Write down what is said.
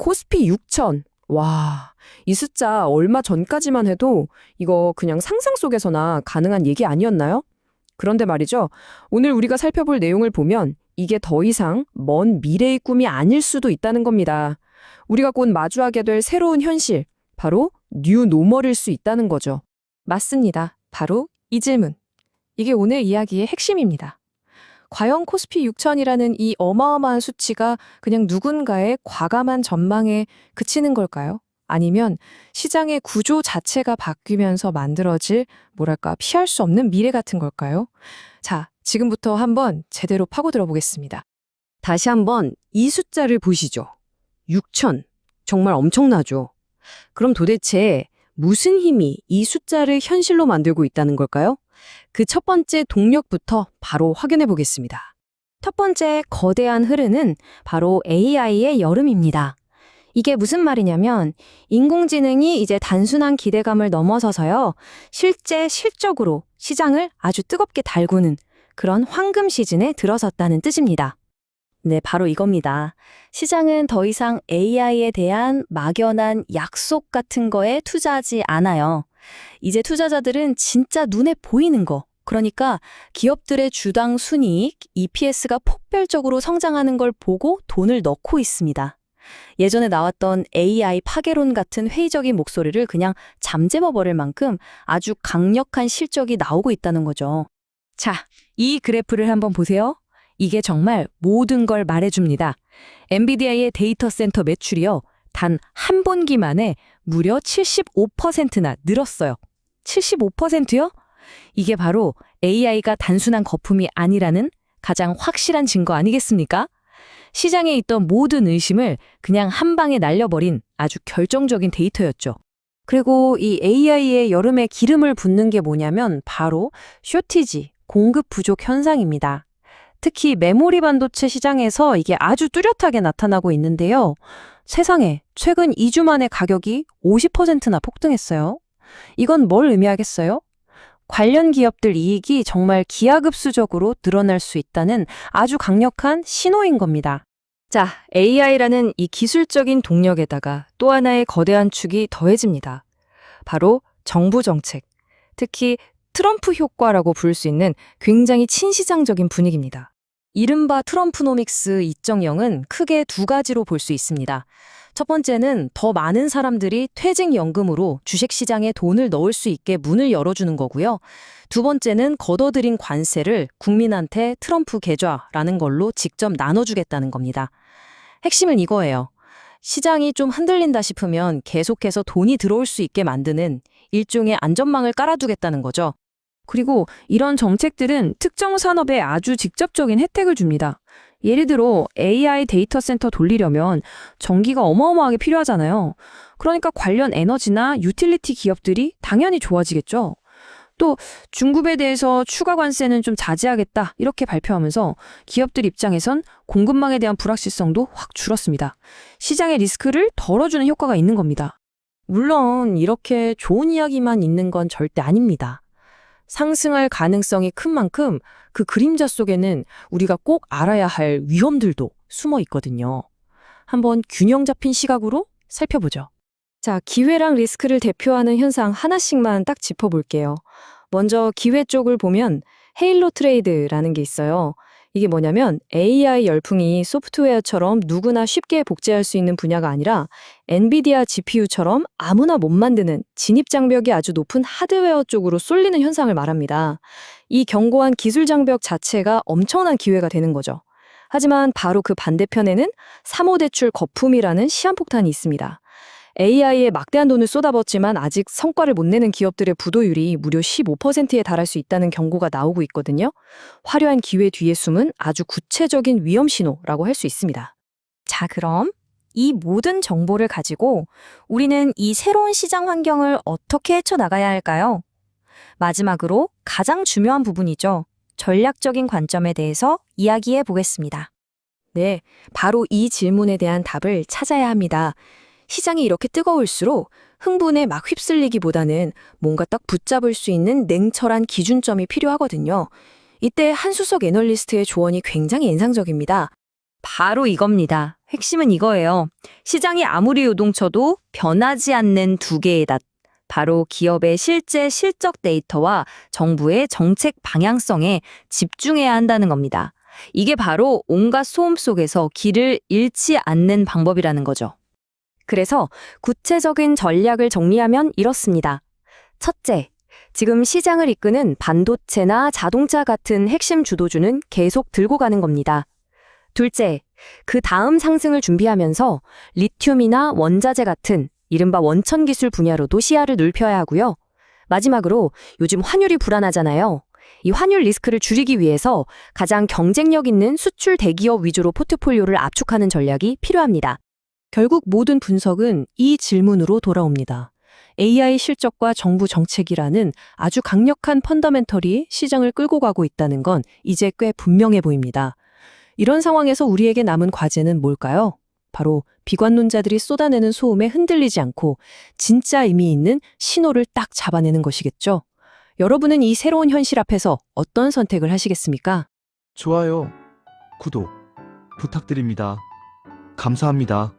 코스피 6천. 와, 이 숫자 얼마 전까지만 해도 이거 그냥 상상 속에서나 가능한 얘기 아니었나요? 그런데 말이죠. 오늘 우리가 살펴볼 내용을 보면 이게 더 이상 먼 미래의 꿈이 아닐 수도 있다는 겁니다. 우리가 곧 마주하게 될 새로운 현실, 바로 뉴 노멀일 수 있다는 거죠. 맞습니다. 바로 이 질문. 이게 오늘 이야기의 핵심입니다. 과연 코스피 6천이라는 이 어마어마한 수치가 그냥 누군가의 과감한 전망에 그치는 걸까요? 아니면 시장의 구조 자체가 바뀌면서 만들어질 뭐랄까 피할 수 없는 미래 같은 걸까요? 자, 지금부터 한번 제대로 파고들어 보겠습니다. 다시 한번 이 숫자를 보시죠. 6천. 정말 엄청나죠? 그럼 도대체 무슨 힘이 이 숫자를 현실로 만들고 있다는 걸까요? 그 첫 번째 동력부터 바로 확인해 보겠습니다. 첫 번째 거대한 흐름은 바로 AI의 여름입니다. 이게 무슨 말이냐면 인공지능이 이제 단순한 기대감을 넘어서서요. 실제 실적으로 시장을 아주 뜨겁게 달구는 그런 황금 시즌에 들어섰다는 뜻입니다. 네, 바로 이겁니다. 시장은 더 이상 AI에 대한 막연한 약속 같은 거에 투자하지 않아요. 이제 투자자들은 진짜 눈에 보이는 거, 그러니까 기업들의 주당 순이익, EPS가 폭발적으로 성장하는 걸 보고 돈을 넣고 있습니다. 예전에 나왔던 AI 파괴론 같은 회의적인 목소리를 그냥 잠재워버릴 만큼 아주 강력한 실적이 나오고 있다는 거죠. 자, 이 그래프를 한번 보세요. 이게 정말 모든 걸 말해줍니다. 엔비디아의 데이터 센터 매출이요. 단 한 분기 만에 무려 75%나 늘었어요. 75%요? 이게 바로 AI가 단순한 거품이 아니라는 가장 확실한 증거 아니겠습니까? 시장에 있던 모든 의심을 그냥 한 방에 날려버린 아주 결정적인 데이터였죠. 그리고 이 AI의 여름에 기름을 붓는 게 뭐냐면 바로 쇼티지, 공급 부족 현상입니다. 특히 메모리 반도체 시장에서 이게 아주 뚜렷하게 나타나고 있는데요. 세상에, 최근 2주 만에 가격이 50%나 폭등했어요. 이건 뭘 의미하겠어요? 관련 기업들 이익이 정말 기하급수적으로 늘어날 수 있다는 아주 강력한 신호인 겁니다. 자, AI라는 이 기술적인 동력에다가 또 하나의 거대한 축이 더해집니다. 바로 정부 정책, 특히 트럼프 효과라고 부를 수 있는 굉장히 친시장적인 분위기입니다. 이른바 트럼프노믹스 2.0은 크게 두 가지로 볼 수 있습니다. 첫 번째는 더 많은 사람들이 퇴직연금으로 주식시장에 돈을 넣을 수 있게 문을 열어주는 거고요. 두 번째는 걷어들인 관세를 국민한테 트럼프 계좌라는 걸로 직접 나눠주겠다는 겁니다. 핵심은 이거예요. 시장이 좀 흔들린다 싶으면 계속해서 돈이 들어올 수 있게 만드는 일종의 안전망을 깔아두겠다는 거죠. 그리고 이런 정책들은 특정 산업에 아주 직접적인 혜택을 줍니다. 예를 들어 AI 데이터 센터 돌리려면 전기가 어마어마하게 필요하잖아요. 그러니까 관련 에너지나 유틸리티 기업들이 당연히 좋아지겠죠. 또 중국에 대해서 추가 관세는 좀 자제하겠다 이렇게 발표하면서 기업들 입장에선 공급망에 대한 불확실성도 확 줄었습니다. 시장의 리스크를 덜어주는 효과가 있는 겁니다. 물론 이렇게 좋은 이야기만 있는 건 절대 아닙니다. 상승할 가능성이 큰 만큼 그 그림자 속에는 우리가 꼭 알아야 할 위험들도 숨어 있거든요. 한번 균형 잡힌 시각으로 살펴보죠. 자, 기회랑 리스크를 대표하는 현상 하나씩만 딱 짚어볼게요. 먼저 기회 쪽을 보면 헤일로 트레이드라는 게 있어요. 이게 뭐냐면 AI 열풍이 소프트웨어처럼 누구나 쉽게 복제할 수 있는 분야가 아니라 엔비디아 GPU처럼 아무나 못 만드는 진입장벽이 아주 높은 하드웨어 쪽으로 쏠리는 현상을 말합니다. 이 견고한 기술 장벽 자체가 엄청난 기회가 되는 거죠. 하지만 바로 그 반대편에는 사모대출 거품이라는 시한폭탄이 있습니다. AI에 막대한 돈을 쏟아붓지만 아직 성과를 못 내는 기업들의 부도율이 무려 15%에 달할 수 있다는 경고가 나오고 있거든요. 화려한 기회 뒤에 숨은 아주 구체적인 위험 신호라고 할 수 있습니다. 자, 그럼 이 모든 정보를 가지고 우리는 이 새로운 시장 환경을 어떻게 헤쳐나가야 할까요? 마지막으로 가장 중요한 부분이죠. 전략적인 관점에 대해서 이야기해 보겠습니다. 네, 바로 이 질문에 대한 답을 찾아야 합니다. 시장이 이렇게 뜨거울수록 흥분에 막 휩쓸리기보다는 뭔가 딱 붙잡을 수 있는 냉철한 기준점이 필요하거든요. 이때 한수석 애널리스트의 조언이 굉장히 인상적입니다. 바로 이겁니다. 핵심은 이거예요. 시장이 아무리 요동쳐도 변하지 않는 두 개의 닷. 바로 기업의 실제 실적 데이터와 정부의 정책 방향성에 집중해야 한다는 겁니다. 이게 바로 온갖 소음 속에서 길을 잃지 않는 방법이라는 거죠. 그래서 구체적인 전략을 정리하면 이렇습니다. 첫째, 지금 시장을 이끄는 반도체나 자동차 같은 핵심 주도주는 계속 들고 가는 겁니다. 둘째, 그 다음 상승을 준비하면서 리튬이나 원자재 같은 이른바 원천 기술 분야로도 시야를 넓혀야 하고요. 마지막으로 요즘 환율이 불안하잖아요. 이 환율 리스크를 줄이기 위해서 가장 경쟁력 있는 수출 대기업 위주로 포트폴리오를 압축하는 전략이 필요합니다. 결국 모든 분석은 이 질문으로 돌아옵니다. AI 실적과 정부 정책이라는 아주 강력한 펀더멘털이 시장을 끌고 가고 있다는 건 이제 꽤 분명해 보입니다. 이런 상황에서 우리에게 남은 과제는 뭘까요? 바로 비관론자들이 쏟아내는 소음에 흔들리지 않고 진짜 의미 있는 신호를 딱 잡아내는 것이겠죠. 여러분은 이 새로운 현실 앞에서 어떤 선택을 하시겠습니까? 좋아요, 구독 부탁드립니다. 감사합니다.